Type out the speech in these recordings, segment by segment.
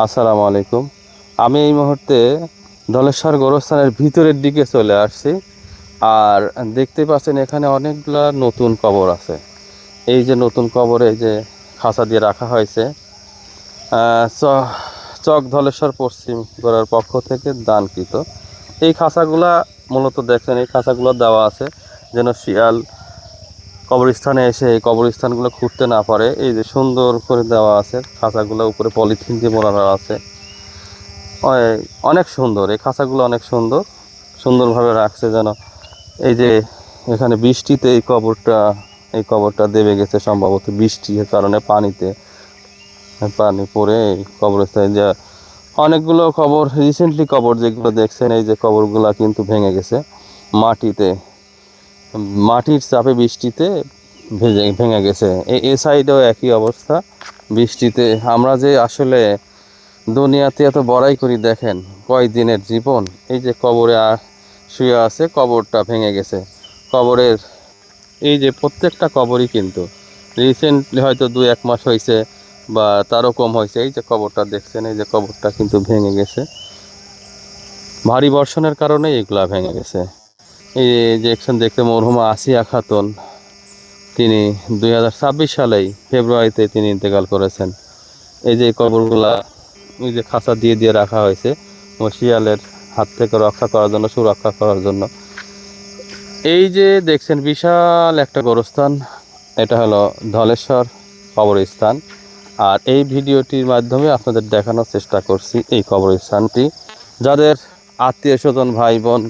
আসসালামু আলাইকুম। আমি এই মুহূর্তে ধলেশ্বর গোরস্থানের ভিতরের দিকে চলে আসছি। আর দেখতে পাচ্ছেন এখানে অনেকগুলা নতুন কবর আছে। এই যে নতুন কবরে এই যে খাঁচা দিয়ে রাখা হয়েছে। চক ধলেশ্বর পশ্চিম গোড়ার পক্ষ থেকে দানকৃত এই খাঁচাগুলা মূলত দেখছেন, এই খাঁচাগুলো দেওয়া আছে যেন শিয়াল কবরস্থানে এসে এই কবরস্থানগুলো খুঁড়তে না পারে। এই যে সুন্দর করে দেওয়া আছে খাঁচাগুলো, উপরে পলিথিন দিয়ে মোড়ানো আছে। অনেক সুন্দর এই খাঁচাগুলো, অনেক সুন্দর সুন্দরভাবে রাখছে যেন। এই যে এখানে বৃষ্টিতে এই কবরটা দেবে গেছে, সম্ভবত বৃষ্টির কারণে পানি পড়ে এই কবরস্থানে যে অনেকগুলো কবর রিসেন্টলি কবর যেগুলো দেখছেন, এই যে কবরগুলা কিন্তু ভেঙে গেছে মাটির চাপে, বৃষ্টিতে ভেঙে গেছে। এ সাইডেও একই অবস্থা বৃষ্টিতে। আমরা যে আসলে দুনিয়াতে এত বড়াই করি, দেখেন কয় দিনের জীবন। এই যে কবরে শুয়ে আছে, কবরটা ভেঙে গেছে। কবরের এই যে প্রত্যেকটা কবরই কিন্তু রিসেন্টলি হয়তো 2-1 মাস হয়েছে বা তারও কম হয়েছে। এই যে কবরটা দেখছেন, এই যে কবরটা কিন্তু ভেঙে গেছে ভারী বর্ষণের কারণে, এগুলা ভেঙে গেছে। এই যে একজন দেখতে মরহুমা আসিয়া খাতুন, তিনি 2026 সালেই ফেব্রুয়ারিতে তিনি ইন্তেকাল করেছেন। এই যে কবরগুলা ওই যে খাঁচা দিয়ে দিয়ে রাখা হয়েছে শিয়ালের হাত থেকে রক্ষা করার জন্য, সুরক্ষা করার জন্য। এই যে দেখছেন বিশাল একটা গোরস্থান, এটা হলো ধলেশ্বর কবরস্থান। আর এই ভিডিওটির মাধ্যমে আপনাদের দেখানোর চেষ্টা করছি এই কবরস্থানটি। যাদের আত্মীয় স্বজন, ভাই বোন,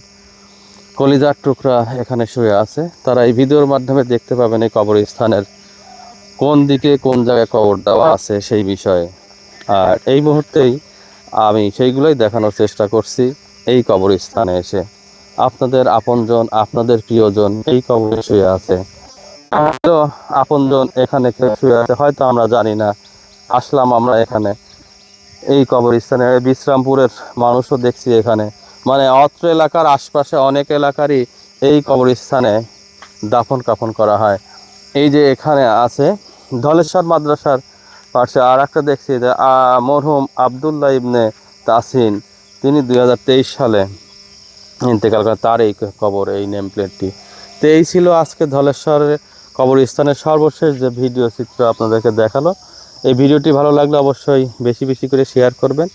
কলিজার টুকরা এখানে শুয়ে আছে, তারা এই ভিডিওর মাধ্যমে দেখতে পাবেন এই কবরস্থানের কোন দিকে কোন জায়গায় কবর দেওয়া আছে সেই বিষয়ে। আর এই মুহূর্তেই আমি সেইগুলোই দেখানোর চেষ্টা করছি। এই কবরস্থানে এসে আপনাদের আপনজন, আপনাদের প্রিয়জন এই কবরে শুয়ে আছে। তো আপনজন এখানে কেউ শুয়ে আছে, হয়তো আমরা জানি না। আসলাম আমরা এখানে এই কবরস্থানে, বিশ্রামপুরের মানুষও দেখছি এখানে, মানে অত্র এলাকার আশপাশে অনেক এলাকারই এই কবরস্থানে দাফন কাফন করা হয়। এই যে এখানে আছে ধলেশ্বর মাদ্রাসার পাশে আর একটা দেখছি যে মরহুম আবদুল্লাহ ইবনে তাসিন, তিনি 2023 সালে ইন্তেকাল করেন। তার এই কবর, এই নেম প্লেটটি। তো এই ছিল আজকে ধলেশ্বরের কবরস্থানের সর্বশেষ যে ভিডিও চিত্র আপনাদেরকে দেখালো। এই ভিডিওটি ভালো লাগলে অবশ্যই বেশি বেশি করে শেয়ার করবেন,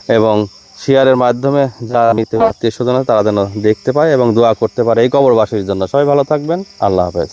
এবং শেয়ারের মাধ্যমে যারা আত্মীয় স্বজন তারা যেন দেখতে পায় এবং দোয়া করতে পারে এই কবরবাসীর জন্য। সবাই ভালো থাকবেন। আল্লাহ হাফেজ।